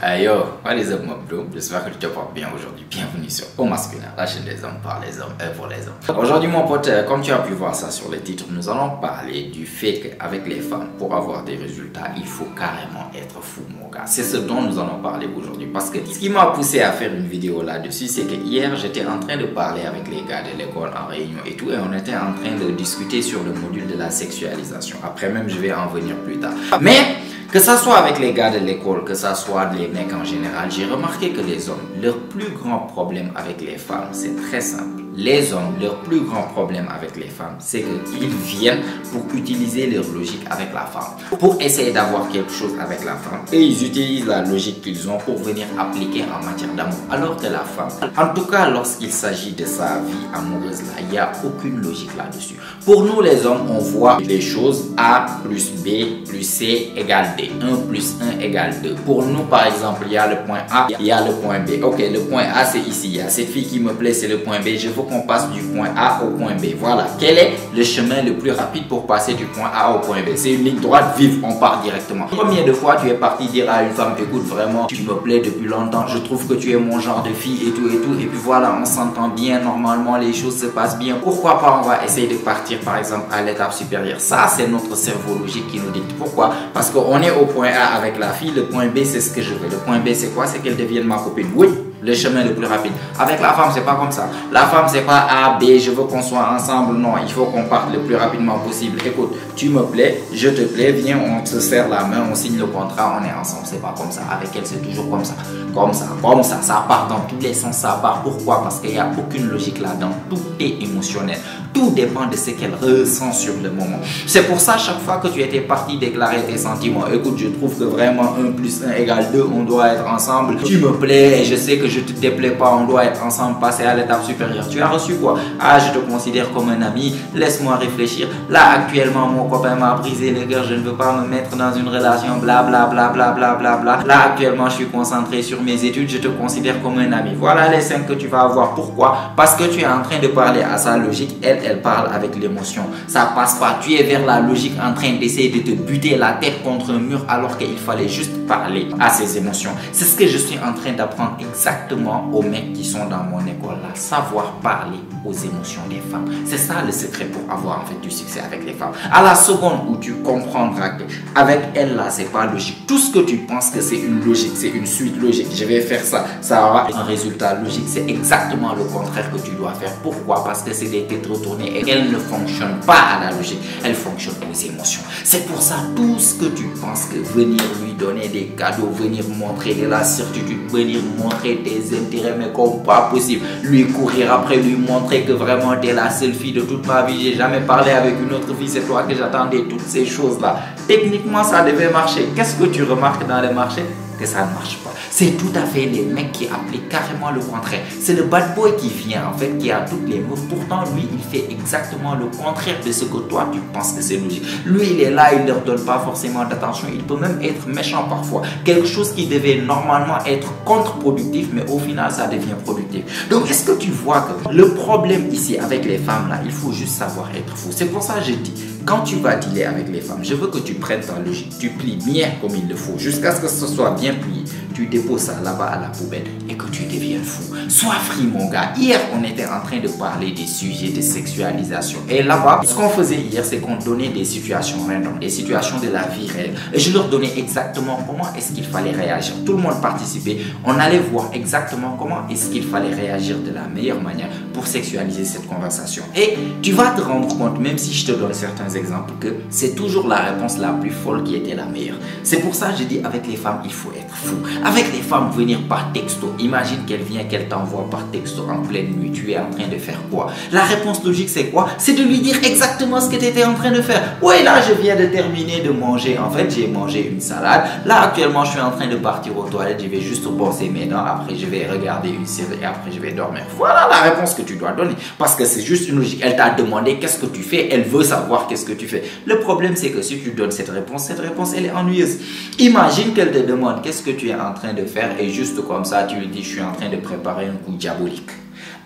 Yo, what is up, my bro? J'espère que tu te portes bien aujourd'hui. Bienvenue sur Au Masculin, la chaîne des hommes par les hommes et pour les hommes. Aujourd'hui, mon pote, comme tu as pu voir ça sur le titre, nous allons parler du fait qu'avec les femmes, pour avoir des résultats, il faut carrément être fou, mon gars. C'est ce dont nous allons parler aujourd'hui. Parce que ce qui m'a poussé à faire une vidéo là-dessus, c'est que hier, j'étais en train de parler avec les gars de l'école en réunion et tout, et on était en train de discuter sur le module de la sexualisation. Après même, je vais en venir plus tard. Mais que ça soit avec les gars de l'école, que ça soit les mecs en général, j'ai remarqué que les hommes, leur plus grand problème avec les femmes, c'est très simple. Les hommes, leur plus grand problème avec les femmes, c'est qu'ils viennent pour utiliser leur logique avec la femme. Pour essayer d'avoir quelque chose avec la femme. Et ils utilisent la logique qu'ils ont pour venir appliquer en matière d'amour. Alors que la femme, en tout cas lorsqu'il s'agit de sa vie amoureuse, là, il n'y a aucune logique là-dessus. Pour nous les hommes, on voit les choses A plus B plus C égale D. 1 plus 1 égale 2. Pour nous, par exemple, il y a le point A, il y a le point B. Ok, le point A, c'est ici. Il y a cette fille qui me plaît, c'est le point B. Je veux qu'on passe du point A au point B. Voilà. Quel est le chemin le plus rapide pour passer du point A au point B? C'est une ligne droite vive, on part directement. Combien de fois tu es parti dire à une femme, écoute, vraiment, tu me plais depuis longtemps, je trouve que tu es mon genre de fille et tout, et puis voilà, on s'entend bien, normalement, les choses se passent bien. Pourquoi pas, on va essayer de partir, par exemple, à l'étape supérieure. Ça, c'est notre cerveau logique qui nous dit. Pourquoi? Parce qu'on est au point A avec la fille, le point B, c'est ce que je veux. Le point B, c'est quoi? C'est qu'elle devienne ma copine. Oui, le chemin le plus rapide. Avec la femme, c'est pas comme ça. La femme, c'est pas A, B, je veux qu'on soit ensemble. Non, il faut qu'on parte le plus rapidement possible. Écoute, tu me plais, je te plais, viens, on se serre la main, on signe le contrat, on est ensemble. C'est pas comme ça. Avec elle, c'est toujours comme ça. Comme ça, comme ça. Ça part dans tous les sens, ça part. Pourquoi? Parce qu'il n'y a aucune logique là-dedans. Tout est émotionnel. Tout dépend de ce qu'elle ressent sur le moment. C'est pour ça, chaque fois que tu étais parti déclarer tes sentiments, écoute, je trouve que vraiment 1 plus 1 égale 2, on doit être ensemble. Tu me plais et je sais que je te déplais pas, on doit être ensemble, passer à l'étape supérieure. Tu as reçu quoi? Ah, je te considère comme un ami, laisse-moi réfléchir. Là, actuellement, mon copain m'a brisé le cœur, je ne veux pas me mettre dans une relation, bla bla bla bla bla bla bla. Là, actuellement, je suis concentré sur mes études, je te considère comme un ami. Voilà les 5 que tu vas avoir. Pourquoi? Parce que tu es en train de parler à sa logique, elle parle avec l'émotion. Ça passe pas. Tu es vers la logique en train d'essayer de te buter la tête contre un mur alors qu'il fallait juste parler à ses émotions. C'est ce que je suis en train d'apprendre exactement aux mecs qui sont dans mon école là. Savoir parler aux émotions des femmes. C'est ça le secret pour avoir en fait du succès avec les femmes. À la seconde où tu comprendras que avec elle là, c'est pas logique. Tout ce que tu penses que c'est une logique, c'est une suite logique. Je vais faire ça, ça aura un résultat logique. C'est exactement le contraire que tu dois faire. Pourquoi? Parce que c'est des têtes retournées et elles ne fonctionnent pas à la logique. Elles fonctionnent aux émotions. C'est pour ça tout ce que tu penses que venir lui donner des cadeaux, venir montrer de la certitude, venir montrer tes intérêts, mais comme pas possible, lui courir après, lui montrer que vraiment t'es la seule fille de toute ma vie, j'ai jamais parlé avec une autre fille, c'est toi que j'attendais, toutes ces choses là. Techniquement ça devait marcher. Qu'est-ce que tu remarques dans les marchés? Que ça ne marche pas. C'est tout à fait les mecs qui appliquent carrément le contraire. C'est le bad boy qui vient en fait, qui a toutes les moves. Pourtant lui il fait exactement le contraire de ce que toi tu penses que c'est logique. Lui il est là, il leur donne pas forcément d'attention, il peut même être méchant parfois. Quelque chose qui devait normalement être contre-productif, mais au final ça devient productif. Donc est-ce que tu vois que le problème ici avec les femmes là, il faut juste savoir être fou. C'est pour ça que je dis, quand tu vas dealer avec les femmes, je veux que tu prennes ta logique, tu plies bien comme il le faut, jusqu'à ce que ce soit bien plié. Tu déposes ça là-bas à la poubelle et que tu deviennes fou. Sois free mon gars. Hier, on était en train de parler des sujets de sexualisation. Et là-bas, ce qu'on faisait hier, c'est qu'on donnait des situations random, des situations de la vie réelle. Et je leur donnais exactement comment est-ce qu'il fallait réagir. Tout le monde participait. On allait voir exactement comment est-ce qu'il fallait réagir de la meilleure manière pour sexualiser cette conversation. Et tu vas te rendre compte, même si je te donne certains exemples, que c'est toujours la réponse la plus folle qui était la meilleure. C'est pour ça que je dis, avec les femmes, il faut être fou. Avec les femmes, venir par texto. Imagine qu'elle vient, qu'elle t'envoie par texto en pleine nuit. Tu es en train de faire quoi? La réponse logique, c'est quoi? C'est de lui dire exactement ce que tu étais en train de faire. Oui, là, je viens de terminer de manger. En fait, j'ai mangé une salade. Là, actuellement, je suis en train de partir aux toilettes. Je vais juste brosser mes dents. Après, je vais regarder une série et après, je vais dormir. Voilà la réponse que tu dois donner. Parce que c'est juste une logique. Elle t'a demandé qu'est-ce que tu fais. Elle veut savoir qu'est-ce que tu fais. Le problème, c'est que si tu donnes cette réponse, elle est ennuyeuse. Imagine qu'elle te demande qu'est-ce que tu es en train de faire et juste comme ça, tu lui dis, je suis en train de préparer un coup diabolique.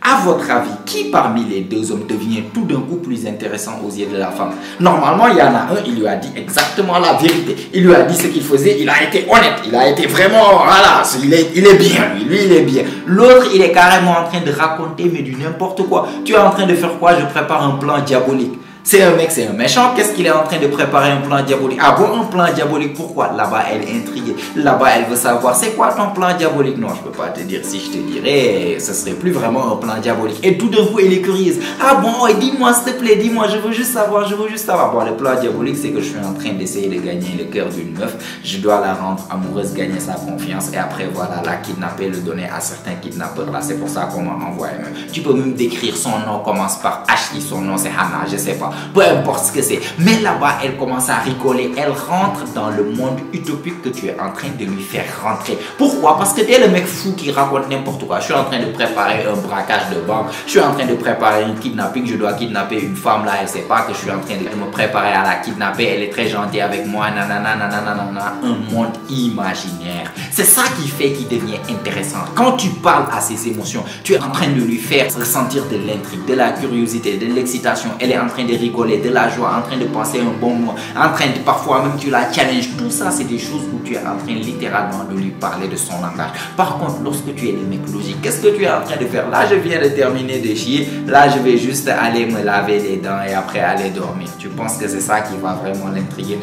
À votre avis, qui parmi les deux hommes devient tout d'un coup plus intéressant aux yeux de la femme? Normalement, il y en a un, il lui a dit exactement la vérité. Il lui a dit ce qu'il faisait, il a été honnête, il a été vraiment, voilà, il est bien, lui il est bien. L'autre, il est carrément en train de raconter, mais du n'importe quoi. Tu es en train de faire quoi? Je prépare un plan diabolique. C'est un mec, c'est un méchant. Qu'est-ce qu'il est en train de préparer? Un plan diabolique. Ah bon, un plan diabolique? Pourquoi? Là-bas, elle est intriguée. Là-bas, elle veut savoir, c'est quoi ton plan diabolique? Non, je peux pas te dire. Si je te dirais, ce serait plus vraiment un plan diabolique. Et tout d'un coup, elle est curieuse. Ah bon, dis-moi, s'il te plaît, dis-moi, je veux juste savoir, je veux juste savoir. Bon, le plan diabolique, c'est que je suis en train d'essayer de gagner le cœur d'une meuf. Je dois la rendre amoureuse, gagner sa confiance. Et après, voilà, la kidnapper, le donner à certains kidnappeurs. Là, c'est pour ça qu'on m'a envoyé. Tu peux même décrire son nom, commence par Ashley, son nom c'est Hannah, je sais pas. Peu importe ce que c'est. Mais là-bas, elle commence à rigoler. Elle rentre dans le monde utopique que tu es en train de lui faire rentrer. Pourquoi? Parce que tu es le mec fou qui raconte n'importe quoi. Je suis en train de préparer un braquage de banque. Je suis en train de préparer une kidnapping. Je dois kidnapper une femme là. Elle sait pas que je suis en train de me préparer à la kidnapper. Elle est très gentille avec moi. Nanana, nanana, nanana. Un monde imaginaire. C'est ça qui fait qu'il devient intéressant. Quand tu parles à ses émotions, tu es en train de lui faire ressentir de l'intrigue, de la curiosité, de l'excitation. Elle est en train de rigoler, de la joie, en train de penser un bon mot, en train de parfois même tu la challenges. Tout ça, c'est des choses où tu es en train littéralement de lui parler de son langage. Par contre, lorsque tu es le mec logique, qu'est-ce que tu es en train de faire? Là, je viens de terminer de chier. Là, je vais juste aller me laver les dents et après aller dormir. Tu penses que c'est ça qui va vraiment l'intriguer?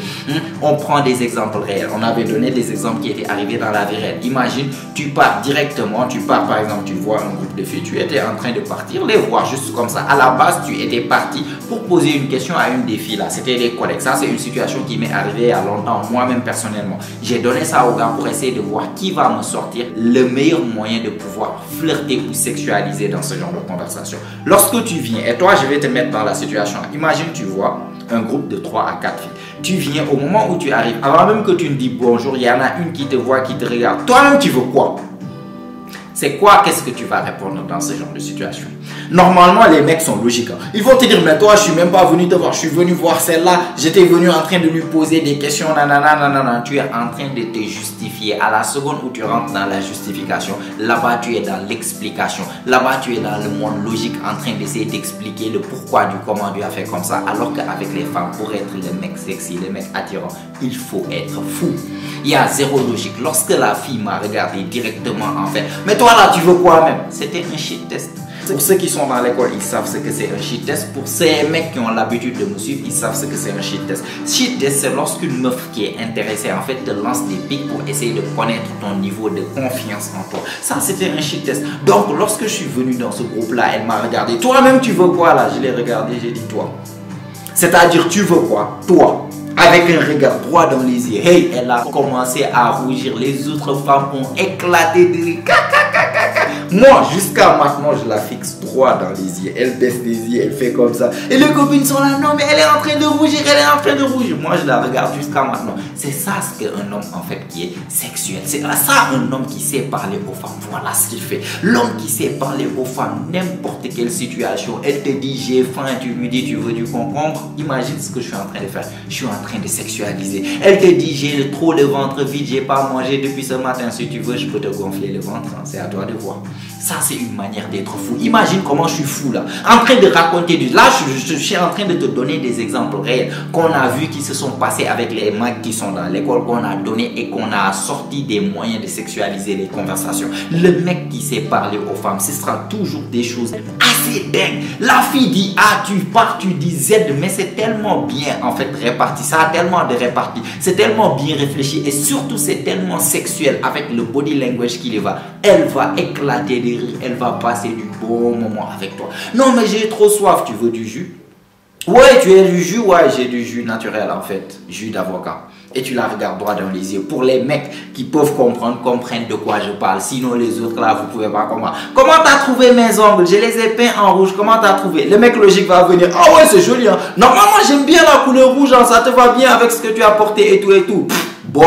On prend des exemples réels. On avait donné des exemples qui étaient arrivés dans la vie réelle. Imagine, tu pars directement, tu pars par exemple, tu vois un groupe de filles, tu étais en train de partir, les voir juste comme ça. À la base, tu étais parti pour poser une question à une des filles là. C'était des collègues. Ça, c'est une situation qui m'est arrivée il y a longtemps, moi-même personnellement. J'ai donné ça au gars pour essayer de voir qui va me sortir le meilleur moyen de pouvoir flirter ou sexualiser dans ce genre de conversation. Lorsque tu viens, et toi, je vais te mettre dans la situation. Imagine, tu vois un groupe de 3 à 4 filles. Tu viens au moment où tu arrives, avant même que tu me dis bonjour, il y en a une qui te voit, qui te regarde. Toi-même, tu veux quoi? C'est quoi? Qu'est-ce que tu vas répondre dans ce genre de situation? Normalement, les mecs sont logiques. Ils vont te dire, mais toi, je suis même pas venu te voir. Je suis venu voir celle-là. J'étais venu en train de lui poser des questions. Nanana, nanana. Tu es en train de te justifier. À la seconde où tu rentres dans la justification, là-bas, tu es dans l'explication. Là-bas, tu es dans le monde logique en train d'essayer d'expliquer le pourquoi du comment tu as fait comme ça. Alors qu'avec les femmes, pour être le mec sexy, le mec attirant, il faut être fou. Il y a zéro logique. Lorsque la fille m'a regardé directement, en fait, mais toi là, tu veux quoi même? C'était un shit test. Pour ceux qui sont dans l'école, ils savent ce que c'est un shit test. Pour ces mecs qui ont l'habitude de me suivre, ils savent ce que c'est un shit test. Shit test, c'est lorsqu'une meuf qui est intéressée, en fait, te lance des pics pour essayer de connaître ton niveau de confiance en toi. Ça, c'était un shit test. Donc, lorsque je suis venu dans ce groupe-là, elle m'a regardé. Toi-même, tu veux quoi là? Je l'ai regardé, j'ai dit toi. C'est-à-dire, tu veux quoi? Toi. Avec un regard droit dans les yeux. Hey, elle a commencé à rougir. Les autres femmes ont éclaté de rire. Moi, jusqu'à maintenant, je la fixe droit dans les yeux. Elle baisse les yeux, elle fait comme ça. Et les copines sont là, non, mais elle est en train de rougir, elle est en train de rougir. Moi, je la regarde jusqu'à maintenant. C'est ça ce qu'un homme, en fait, qui est sexuel. C'est ça un homme qui sait parler aux femmes. Voilà ce qu'il fait. L'homme qui sait parler aux femmes, n'importe quelle situation. Elle te dit, j'ai faim, tu lui dis, tu veux du concombre. Imagine ce que je suis en train de faire. Je suis en train de sexualiser. Elle te dit, j'ai trop le ventre vide, j'ai pas mangé depuis ce matin. Si tu veux, je peux te gonfler le ventre. C'est à toi de voir. Ça, c'est une manière d'être fou. Imagine comment je suis fou là. En train de raconter du... Là, je suis en train de te donner des exemples réels qu'on a vus qui se sont passés avec les mecs qui sont dans l'école, qu'on a donné et qu'on a sorti des moyens de sexualiser les conversations. Le mec qui sait parler aux femmes, ce sera toujours des choses assez dingues. La fille dit A, tu pars, tu dis Z, mais c'est tellement bien en fait réparti. Ça a tellement de réparti. C'est tellement bien réfléchi et surtout c'est tellement sexuel avec le body language qu'il y va. Elle va éclater des rires, elle va passer du bon moment avec toi. Non mais j'ai trop soif, tu veux du jus? Ouais, tu as du jus? Ouais, j'ai du jus naturel en fait, jus d'avocat. Et tu la regardes droit dans les yeux. Pour les mecs qui peuvent comprendre, comprennent de quoi je parle. Sinon les autres là, vous pouvez pas comprendre. Comment t'as trouvé mes ongles? Je les ai peints en rouge. Comment t'as trouvé? Le mec logique va venir. Ah ouais, c'est joli hein. Normalement j'aime bien la couleur rouge, hein. Ça te va bien avec ce que tu as porté et tout et tout. Bon,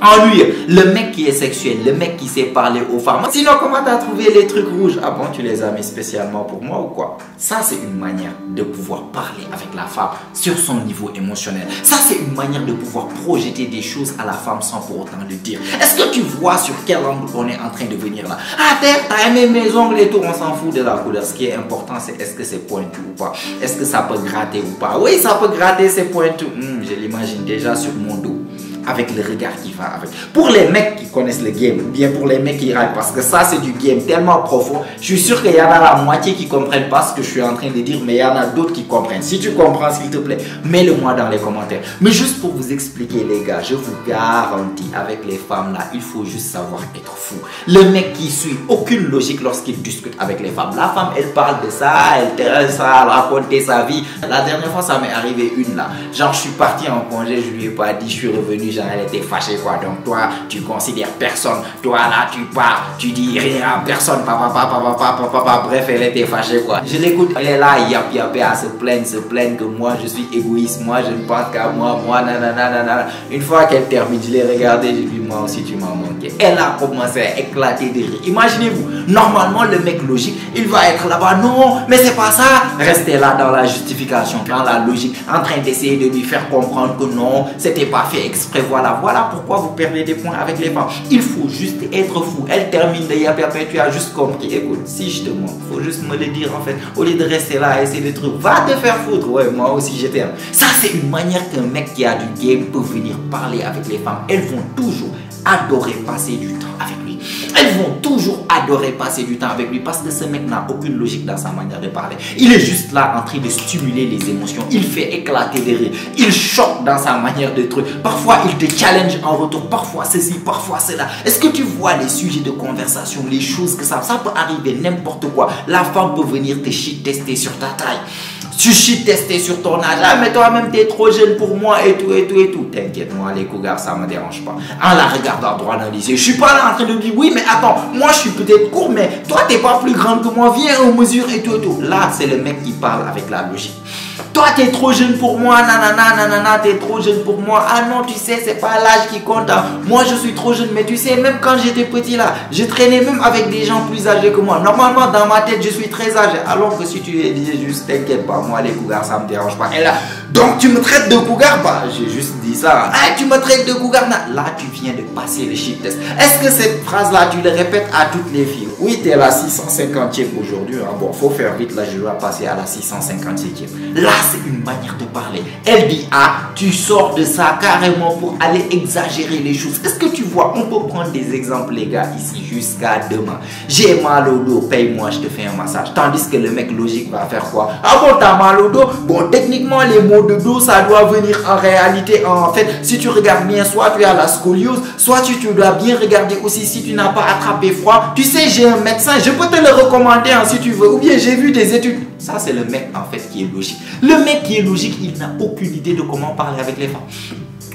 ennuyeux. Le mec qui est sexuel, le mec qui sait parler aux femmes. Sinon, comment t'as trouvé les trucs rouges? Ah bon, tu les as mis spécialement pour moi ou quoi? Ça, c'est une manière de pouvoir parler avec la femme sur son niveau émotionnel. Ça, c'est une manière de pouvoir projeter des choses à la femme sans pour autant le dire. Est-ce que tu vois sur quel angle on est en train de venir là? Ah, t'as aimé mes ongles et tout, on s'en fout de la couleur. Ce qui est important, c'est est-ce que c'est pointu ou pas? Est-ce que ça peut gratter ou pas? Oui, ça peut gratter, c'est pointu. Je l'imagine déjà sur mon dos, avec le regard qui va avec. Pour les mecs qui connaissent le game, ou bien pour les mecs qui raillent, parce que ça c'est du game tellement profond, je suis sûr qu'il y en a la moitié qui comprennent pas ce que je suis en train de dire, mais il y en a d'autres qui comprennent. Si tu comprends, s'il te plaît, mets-le-moi dans les commentaires. Mais juste pour vous expliquer les gars, je vous garantis, avec les femmes là, il faut juste savoir être fou. Le mec qui suit aucune logique lorsqu'il discute avec les femmes. La femme, elle parle de ça, elle terrasse ça, elle raconte sa vie. La dernière fois, ça m'est arrivé une là. Genre, je suis parti en congé, je lui ai pas dit, je suis revenu, genre, elle était fâchée quoi. Donc, toi, tu considères personne. Toi, là, tu pars, tu dis rien à personne. Papa. Bref, elle était fâchée quoi. Je l'écoute, elle est là, yapé à se plaindre que moi, je suis égoïste. Moi, je ne pense qu'à moi, nanana. Une fois qu'elle termine, je l'ai regardée, je lui ai dit, moi aussi, tu m'as manqué. Elle a commencé à éclater de rire. Imaginez-vous, normalement, le mec logique, il va être là-bas. Non, mais c'est pas ça. Restez là dans la justification, dans la logique, en train d'essayer de lui faire comprendre que non, c'était pas fait exprès. Voilà pourquoi vous perdez des points avec les femmes. Il faut juste être fou. Elle termine de yapé, tu as juste compris. Écoute, si je te montre, faut juste me le dire en fait. Au lieu de rester là et essayer des trucs, va te faire foutre. Ouais, moi aussi je t'aime. Ça, c'est une manière qu'un mec qui a du game peut venir parler avec les femmes. Elles vont toujours adorer passer du temps avec lui. Elles vont toujours adorer passer du temps avec lui parce que ce mec n'a aucune logique dans sa manière de parler. Il est juste là en train de stimuler les émotions. Il fait éclater des rires. Il choque dans sa manière de truc. Parfois, il te challenge en retour. Parfois, ceci, parfois, cela. Est-ce que tu vois les sujets de conversation, les choses que ça peut arriver n'importe quoi. La femme peut venir te shit tester sur ta taille. Tu shit tester sur ton âge. Ah, mais toi-même, t'es trop jeune pour moi et tout. T'inquiète, moi, les cougars, ça me dérange pas. En la regardant droit dans les yeux, je suis pas là en train de dire, oui, mais attends, moi, je suis peut-être court, mais toi, t'es pas plus grande que moi. Viens, on mesure et tout. Là, c'est le mec qui parle avec la logique. Toi, t'es trop jeune pour moi, nanana, t'es trop jeune pour moi. Ah non, tu sais, c'est pas l'âge qui compte. Hein. Moi, je suis trop jeune, mais tu sais, même quand j'étais petit là, je traînais même avec des gens plus âgés que moi. Normalement, dans ma tête, je suis très âgé. Alors que si tu disais juste, t'inquiète pas, moi, les cougars, ça me dérange pas. Et là, donc tu me traites de cougar? Bah, j'ai juste dit ça. Ah, tu me traites de cougar? Là, tu viens de passer le shit test. Est-ce que cette phrase-là, tu le répètes à toutes les filles? Oui, t'es la 650e aujourd'hui. Hein. Bon, faut faire vite, là, je dois passer à la 657e. Là, c'est une manière de parler. Elle dit A, tu sors de ça carrément pour aller exagérer les choses. Est-ce que tu vois? On peut prendre des exemples, les gars, ici, jusqu'à demain. J'ai mal au dos, paye-moi, je te fais un massage. Tandis que le mec logique va faire quoi? Ah bon, t'as mal au dos? Bon, techniquement, les mots de dos, ça doit venir en réalité. En fait, si tu regardes bien, soit tu as la scoliose, soit tu dois bien regarder aussi si tu n'as pas attrapé froid. Tu sais, j'ai un médecin, je peux te le recommander hein, si tu veux. Ou bien j'ai vu des études. Ça, c'est le mec, en fait, qui est logique. Le mec qui est logique, il n'a aucune idée de comment parler avec les femmes.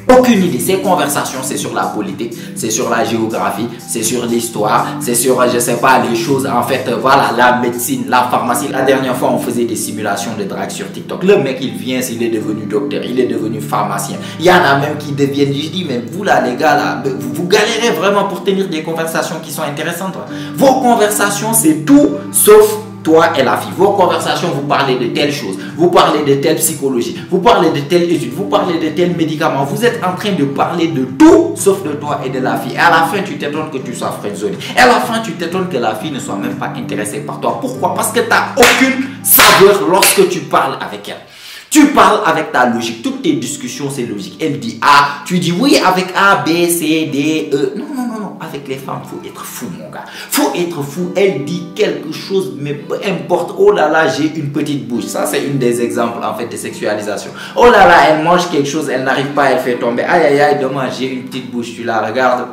Aucune idée. Ces conversations, c'est sur la politique, c'est sur la géographie, c'est sur l'histoire, c'est sur, je sais pas, les choses, en fait, voilà, la médecine, la pharmacie. La dernière fois, on faisait des simulations de drague sur TikTok. Le mec, il vient, il est devenu docteur, il est devenu pharmacien. Il y en a même qui deviennent, je dis, mais vous là, les gars, là, vous galérez vraiment pour tenir des conversations qui sont intéressantes. Vos conversations, c'est tout sauf toi et la fille. Vos conversations, vous parlez de telle chose, vous parlez de telle psychologie, vous parlez de telle étude, vous parlez de tel médicament. Vous êtes en train de parler de tout sauf de toi et de la fille. Et à la fin, tu t'étonnes que tu sois friendzonné. Et à la fin, tu t'étonnes que la fille ne soit même pas intéressée par toi. Pourquoi? Parce que tu n'as aucune saveur lorsque tu parles avec elle. Tu parles avec ta logique. Toutes tes discussions, c'est logique. Elle dit A, tu dis oui avec A, B, C, D, E. Non. Avec les femmes, il faut être fou, mon gars. Faut être fou. Elle dit quelque chose, mais peu importe. Oh là là, j'ai une petite bouche. Ça, c'est une des exemples, en fait, de sexualisation. Oh là là, elle mange quelque chose, elle n'arrive pas, elle fait tomber. Aïe, dommage, j'ai une petite bouche. Tu la regardes.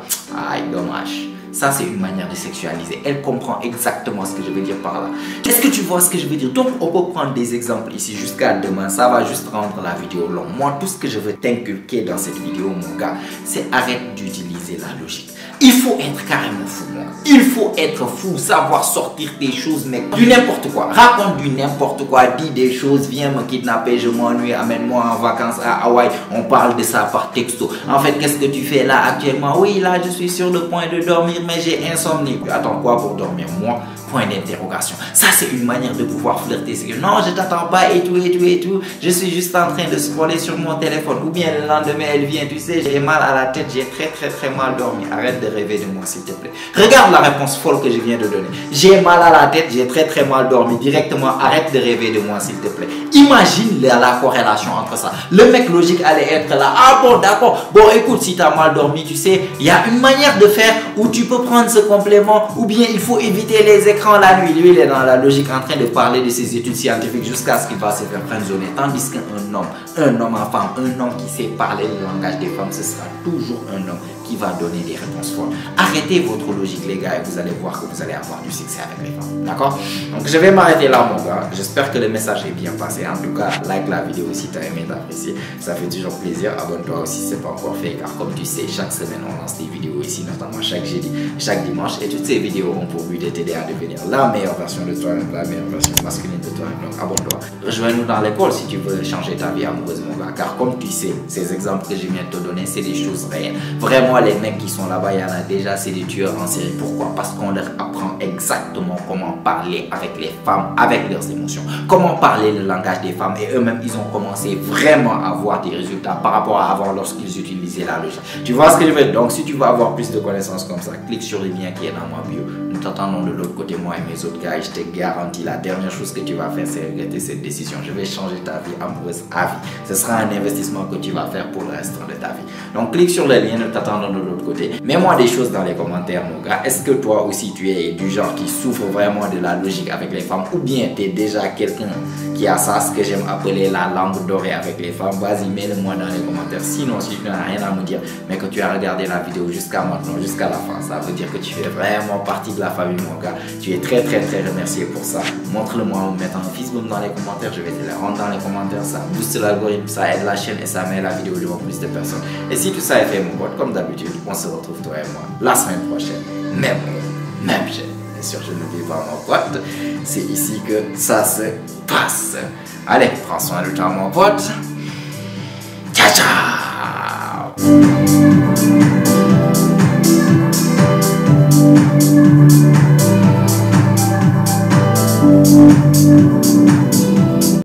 Aïe, dommage. Ça, c'est une manière de sexualiser. Elle comprend exactement ce que je veux dire par là. Est-ce que tu vois ce que je veux dire? Donc, on peut prendre des exemples ici jusqu'à demain. Ça va juste rendre la vidéo longue. Moi, tout ce que je veux t'inculquer dans cette vidéo, mon gars, c'est arrête d'utiliser la logique. Il faut être carrément fou, moi. Il faut être fou, savoir sortir des choses, mec. Du n'importe quoi. Raconte du n'importe quoi, dis des choses, viens me kidnapper, je m'ennuie, amène-moi en vacances à Hawaï. On parle de ça par texto. En fait, qu'est-ce que tu fais là actuellement? Oui, là, je suis sur le point de dormir, mais j'ai insomnie. Attends quoi pour dormir? Moi? Point d'interrogation. Ça, c'est une manière de pouvoir flirter. C'est que non, je t'attends pas et tout, et tout, et tout. Je suis juste en train de scroller sur mon téléphone. Ou bien le lendemain, elle vient, tu sais, j'ai mal à la tête, j'ai très mal dormi. Arrête de rêver de moi, s'il te plaît. Regarde la réponse folle que je viens de donner. J'ai mal à la tête, j'ai très mal dormi. Directement, arrête de rêver de moi, s'il te plaît. Imagine la corrélation entre ça. Le mec logique allait être là. Ah bon, d'accord. Bon, écoute, si tu as mal dormi, tu sais, il y a une manière de faire où tu peux prendre ce complément. Ou bien il faut éviter les écrans la nuit. Lui, il est dans la logique en train de parler de ses études scientifiques jusqu'à ce qu'il va se faire friendzoner. Tandis qu'un homme en femme, un homme qui sait parler le langage des femmes, ce sera toujours un homme qui va donner des réponses fortes. Arrêtez votre logique, les gars, et vous allez voir que vous allez avoir du succès avec les femmes. D'accord? Donc, je vais m'arrêter là, mon gars. J'espère que le message est bien passé. En tout cas, like la vidéo si tu as aimé, t'apprécier. Ça fait toujours plaisir. Abonne-toi aussi si ce n'est pas encore fait, car comme tu sais, chaque semaine, on lance des vidéos ici, notamment chaque jeudi, chaque dimanche. Et toutes ces vidéos ont pour but de t'aider à devenir la meilleure version de toi-même, la meilleure version masculine de toi-même. Donc, abonne-toi. Rejoins-nous dans l'école si tu veux changer ta vie amoureuse, mon gars. Car comme tu sais, ces exemples que je viens de te donner, c'est des choses réelles. Vraiment, les mecs qui sont là-bas, il y en a déjà, c'est des tueurs en série. Pourquoi? Parce qu'on leur apprend exactement comment parler avec les femmes, avec leurs émotions. Comment parler le langage des femmes. Et eux-mêmes, ils ont commencé vraiment à avoir des résultats par rapport à avant lorsqu'ils utilisaient la logique. Tu vois ce que je veux dire? Donc, si tu veux avoir plus de connaissances comme ça, clique sur le lien qui est dans ma bio. Nous t'attendons de l'autre côté, moi et mes autres gars. Et je te garantis, la dernière chose que tu vas faire, c'est regretter cette décision. Je vais changer ta vie amoureuse à vie. Ce sera un investissement que tu vas faire pour le reste de ta vie. Donc, clique sur le lien, nous t'attendons de l'autre côté. Mets-moi des choses dans les commentaires, mon gars. Est-ce que toi aussi, tu es du genre qui souffre vraiment de la logique avec les femmes? Ou bien tu es déjà quelqu'un qui a ça, ce que j'aime appeler la langue dorée avec les femmes? Vas-y, mets-le-moi dans les commentaires. Sinon, si tu n'as rien à me dire, mais que tu as regardé la vidéo jusqu'à maintenant, jusqu'à la fin, ça veut dire que tu fais vraiment partie de la famille, mon gars. Tu es très remercié pour ça. Montre-le-moi en mettant un Facebook dans les commentaires. Je vais te les rendre dans les commentaires. Ça booste l'algorithme, ça aide la chaîne et ça met la vidéo devant plus de personnes. Et si tout ça est fait, mon pote, comme d'habitude, on se retrouve toi et moi la semaine prochaine. Même chaîne. Bien sûr, je n'oublie pas mon pote. C'est ici que ça se passe. Allez, prends soin de toi, mon pote. Ciao, ciao.